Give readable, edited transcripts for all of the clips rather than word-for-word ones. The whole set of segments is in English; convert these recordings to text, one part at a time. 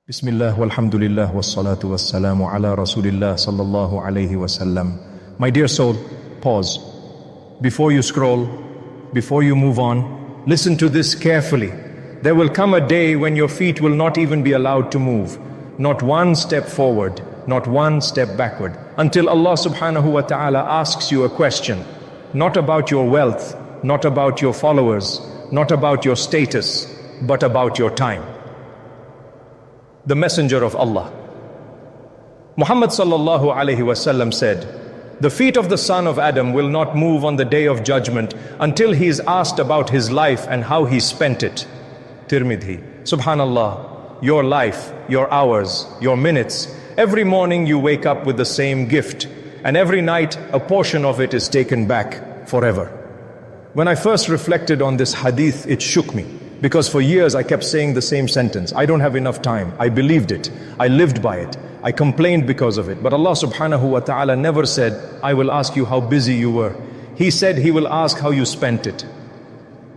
Bismillah, walhamdulillah, wassalatu wassalamu ala rasulillah sallallahu alayhi wasallam. My dear soul, pause. Before you scroll, before you move on, listen to this carefully. There will come a day when your feet will not even be allowed to move. Not one step forward, not one step backward. Until Allah subhanahu wa ta'ala asks you a question. Not about your wealth, not about your followers, not about your status, but about your time. The Messenger of Allah, Muhammad sallallahu alaihi wasallam said, the feet of the son of Adam will not move on the day of judgment until he is asked about his life and how he spent it. Tirmidhi. Subhanallah, your life, your hours, your minutes, every morning you wake up with the same gift, and every night a portion of it is taken back forever. When I first reflected on this hadith, it shook me. Because for years I kept saying the same sentence. I don't have enough time. I believed it. I lived by it. I complained because of it. But Allah subhanahu wa ta'ala never said, I will ask you how busy you were. He said He will ask how you spent it.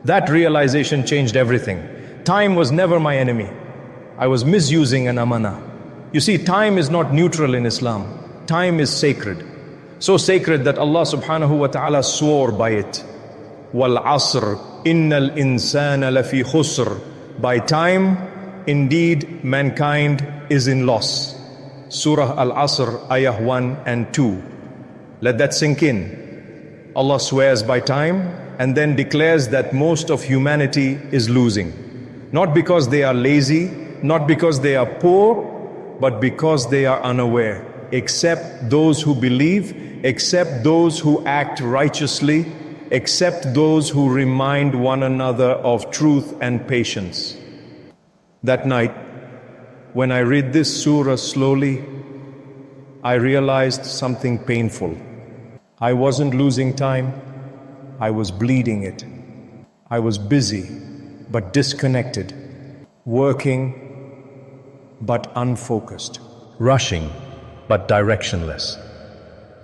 That realization changed everything. Time was never my enemy. I was misusing an amana. You see, time is not neutral in Islam. Time is sacred. So sacred that Allah subhanahu wa ta'ala swore by it. Wal-Asr. Innal insana lafi khusr. By time, indeed, mankind is in loss. Surah Al-Asr, ayah 1 and 2. Let that sink in. Allah swears by time and then declares that most of humanity is losing. Not because they are lazy, not because they are poor, but because they are unaware. Except those who believe, except those who act righteously, except those who remind one another of truth and patience. That night, when I read this surah slowly, I realized something painful. I wasn't losing time, I was bleeding it. I was busy, but disconnected, working, but unfocused, rushing, but directionless.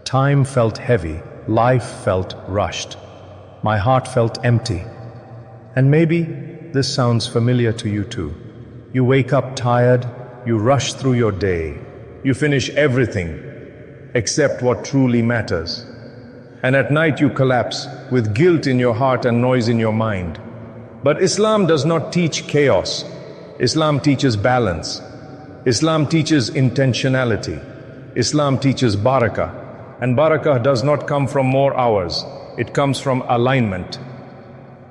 Time felt heavy, life felt rushed. My heart felt empty. And maybe this sounds familiar to you too. You wake up tired, you rush through your day, you finish everything except what truly matters. And at night you collapse with guilt in your heart and noise in your mind. But Islam does not teach chaos. Islam teaches balance. Islam teaches intentionality. Islam teaches barakah. And barakah does not come from more hours. It comes from alignment.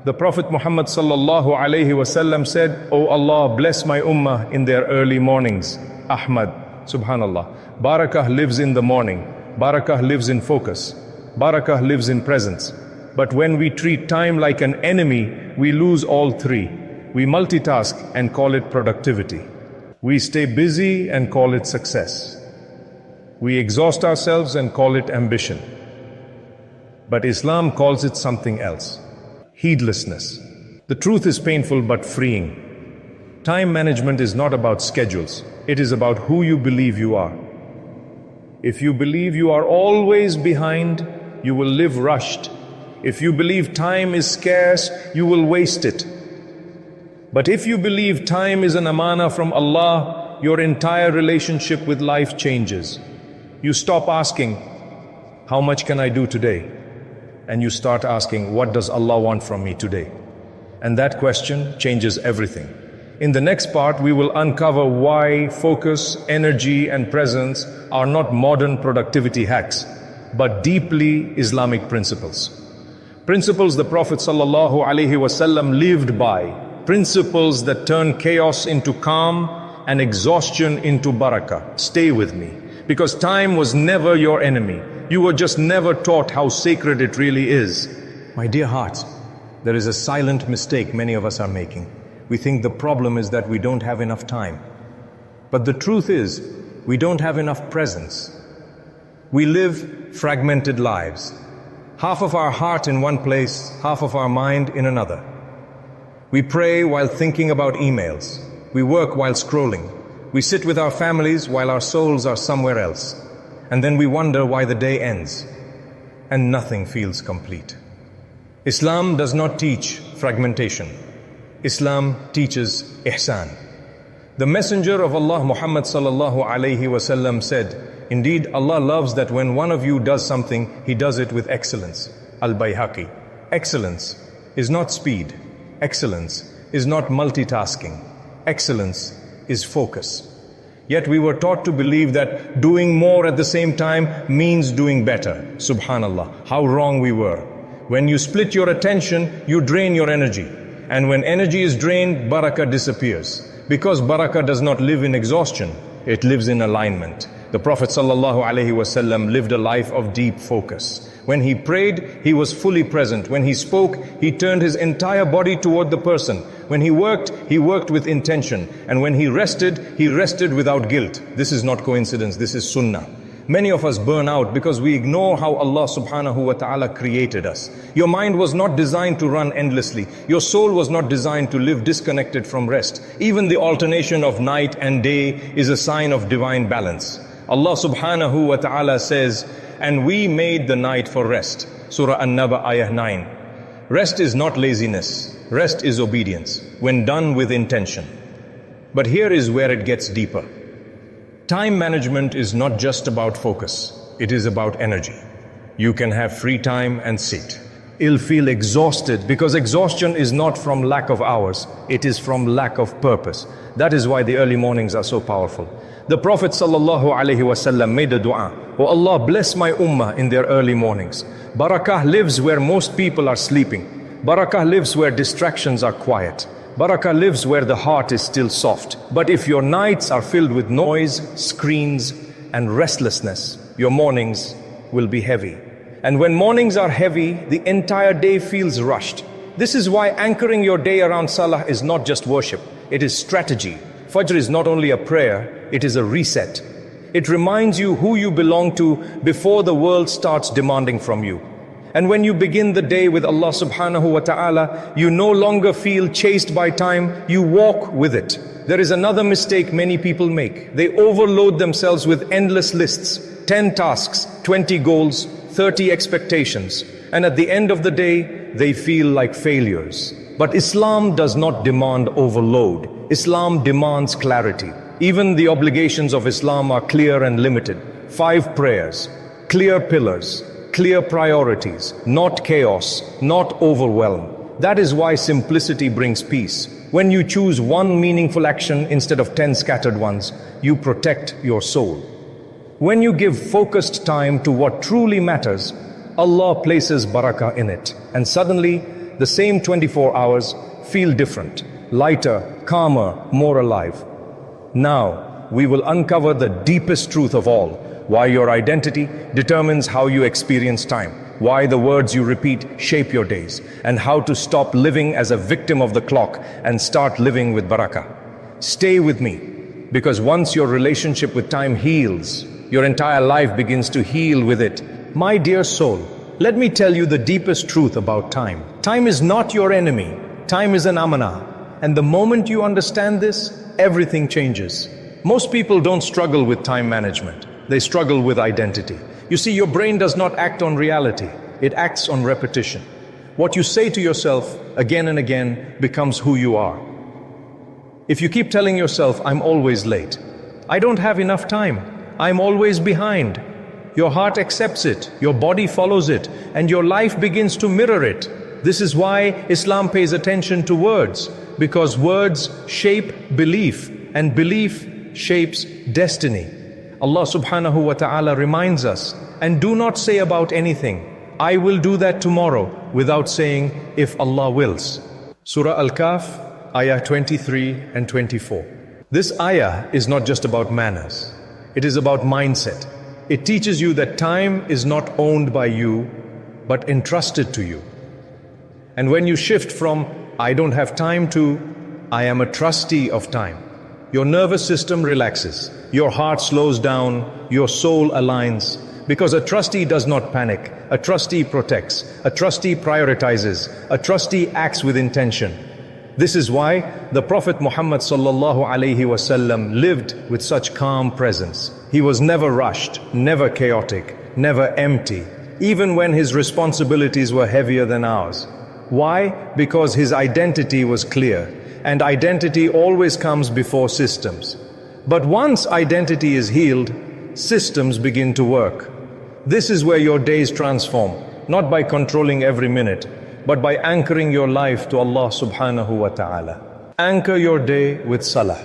The Prophet Muhammad sallallahu alayhi wasallam said, "O Allah, bless my ummah in their early mornings." Ahmad, subhanallah. Barakah lives in the morning. Barakah lives in focus. Barakah lives in presence. But when we treat time like an enemy, we lose all three. We multitask and call it productivity. We stay busy and call it success. We exhaust ourselves and call it ambition. But Islam calls it something else. Heedlessness. The truth is painful but freeing. Time management is not about schedules. It is about who you believe you are. If you believe you are always behind, you will live rushed. If you believe time is scarce, you will waste it. But if you believe time is an amana from Allah, your entire relationship with life changes. You stop asking, how much can I do today? And you start asking, what does Allah want from me today? And that question changes everything. In the next part, we will uncover why focus, energy, and presence are not modern productivity hacks, but deeply Islamic principles. Principles the Prophet sallallahu alaihi wasallam lived by. Principles that turn chaos into calm and exhaustion into barakah. Stay with me. Because time was never your enemy. You were just never taught how sacred it really is. My dear hearts, there is a silent mistake many of us are making. We think the problem is that we don't have enough time. But the truth is, we don't have enough presence. We live fragmented lives. Half of our heart in one place, half of our mind in another. We pray while thinking about emails. We work while scrolling. We sit with our families while our souls are somewhere else. And then we wonder why the day ends and nothing feels complete. Islam does not teach fragmentation. Islam teaches ihsan. The Messenger of Allah Muhammad sallallahu alayhi wasallam said, indeed Allah loves that when one of you does something, he does it with excellence. Al-Bayhaqi. Excellence is not speed. Excellence is not multitasking. Excellence is focus. Yet we were taught to believe that doing more at the same time means doing better. Subhanallah, how wrong we were. When you split your attention, you drain your energy. And when energy is drained, barakah disappears. Because barakah does not live in exhaustion, it lives in alignment. The Prophet ﷺ lived a life of deep focus. When he prayed, he was fully present. When he spoke, he turned his entire body toward the person. When he worked with intention. And when he rested without guilt. This is not coincidence, this is sunnah. Many of us burn out because we ignore how Allah subhanahu wa ta'ala created us. Your mind was not designed to run endlessly. Your soul was not designed to live disconnected from rest. Even the alternation of night and day is a sign of divine balance. Allah subhanahu wa ta'ala says, and we made the night for rest. Surah An-Naba ayah 9. Rest is not laziness. Rest is obedience, when done with intention. But here is where it gets deeper. Time management is not just about focus. It is about energy. You can have free time and sit. You'll feel exhausted because exhaustion is not from lack of hours. It is from lack of purpose. That is why the early mornings are so powerful. The Prophet ﷺ made a dua. Oh Allah, bless my ummah in their early mornings. Barakah lives where most people are sleeping. Barakah lives where distractions are quiet. Barakah lives where the heart is still soft. But if your nights are filled with noise, screens, and restlessness, your mornings will be heavy. And when mornings are heavy, the entire day feels rushed. This is why anchoring your day around Salah is not just worship, it is strategy. Fajr is not only a prayer, it is a reset. It reminds you who you belong to before the world starts demanding from you. And when you begin the day with Allah subhanahu wa ta'ala, you no longer feel chased by time, you walk with it. There is another mistake many people make. They overload themselves with endless lists, 10 tasks, 20 goals, 30 expectations. And at the end of the day, they feel like failures. But Islam does not demand overload. Islam demands clarity. Even the obligations of Islam are clear and limited. 5 prayers, clear pillars, clear priorities, not chaos, not overwhelm. That is why simplicity brings peace. When you choose one meaningful action instead of 10 scattered ones, you protect your soul. When you give focused time to what truly matters, Allah places barakah in it. And suddenly, the same 24 hours feel different, lighter, calmer, more alive. Now, we will uncover the deepest truth of all. Why your identity determines how you experience time, why the words you repeat shape your days, and how to stop living as a victim of the clock and start living with barakah. Stay with me, because once your relationship with time heals, your entire life begins to heal with it. My dear soul, let me tell you the deepest truth about time. Time is not your enemy. Time is an amanah. And the moment you understand this, everything changes. Most people don't struggle with time management. They struggle with identity. You see, your brain does not act on reality. It acts on repetition. What you say to yourself again and again becomes who you are. If you keep telling yourself, I'm always late, I don't have enough time, I'm always behind, your heart accepts it, your body follows it, and your life begins to mirror it. This is why Islam pays attention to words, because words shape belief, and belief shapes destiny. Allah subhanahu wa ta'ala reminds us, and do not say about anything, I will do that tomorrow, without saying, if Allah wills. Surah Al-Kahf, ayah 23 and 24. This ayah is not just about manners. It is about mindset. It teaches you that time is not owned by you, but entrusted to you. And when you shift from, I don't have time to, I am a trustee of time, your nervous system relaxes, your heart slows down, your soul aligns. Because a trustee does not panic, a trustee protects, a trustee prioritizes, a trustee acts with intention. This is why the Prophet Muhammad sallallahu alaihi wasallam lived with such calm presence. He was never rushed, never chaotic, never empty, even when his responsibilities were heavier than ours. Why? Because his identity was clear. and identity always comes before systems. But once identity is healed, systems begin to work. This is where your days transform, not by controlling every minute, but by anchoring your life to Allah subhanahu wa ta'ala. Anchor your day with salah.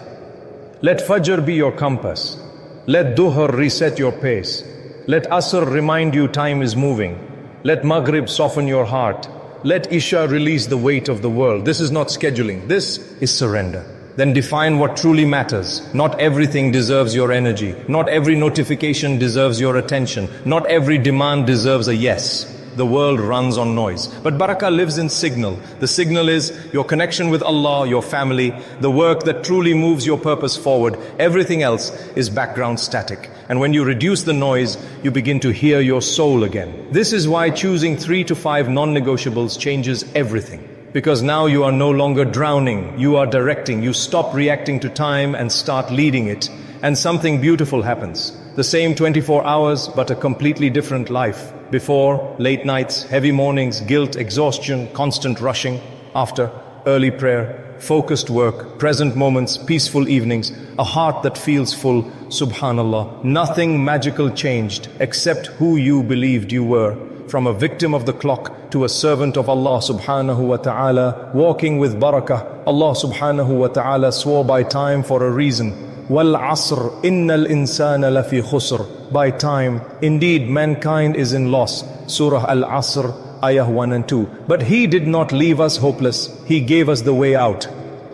Let Fajr be your compass. Let Dhuhr reset your pace. Let Asr remind you time is moving. Let Maghrib soften your heart. Let Isha release the weight of the world. This is not scheduling. This is surrender. Then define what truly matters. Not everything deserves your energy. Not every notification deserves your attention. Not every demand deserves a yes. The world runs on noise. But barakah lives in signal. The signal is your connection with Allah, your family, the work that truly moves your purpose forward. Everything else is background static. And when you reduce the noise, you begin to hear your soul again. This is why choosing 3 to 5 non-negotiables changes everything. Because now you are no longer drowning, you are directing. You stop reacting to time and start leading it. And something beautiful happens. The same 24 hours, but a completely different life. Before, late nights, heavy mornings, guilt, exhaustion, constant rushing. After, early prayer, focused work, present moments, peaceful evenings, a heart that feels full. Subhanallah, nothing magical changed except who you believed you were. From a victim of the clock to a servant of Allah subhanahu wa ta'ala, walking with barakah. Allah subhanahu wa ta'ala swore by time for a reason. وَالْعَصْرِ إِنَّ الْإِنسَانَ لَفِي خُسْرٍ. By time, indeed mankind is in loss. Surah Al-Asr, ayah 1 and 2. But He did not leave us hopeless. He gave us the way out.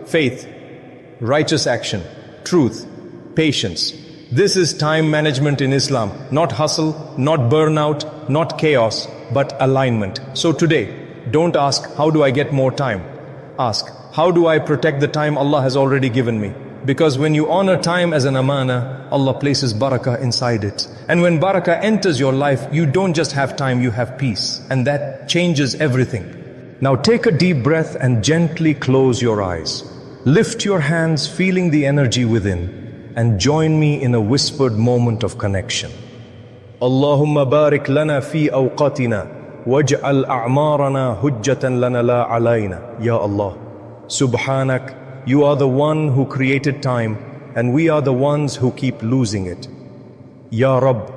Faith, righteous action, truth, patience. This is time management in Islam. Not hustle, not burnout, not chaos, but alignment. So today, don't ask, how do I get more time? Ask, how do I protect the time Allah has already given me? Because when you honor time as an amana, Allah places barakah inside it. And when barakah enters your life, you don't just have time, you have peace. And that changes everything. Now take a deep breath and gently close your eyes. Lift your hands, feeling the energy within, and join me in a whispered moment of connection. Allahumma barik lana fi awqatina, waj'al a'marana hujjatan lana la alayna. Ya Allah, Subhanak, You are the one who created time, and we are the ones who keep losing it. Ya Rabb,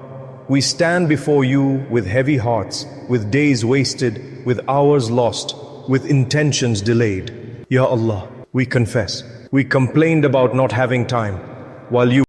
we stand before you with heavy hearts, with days wasted, with hours lost, with intentions delayed. Ya Allah, we confess, we complained about not having time, while you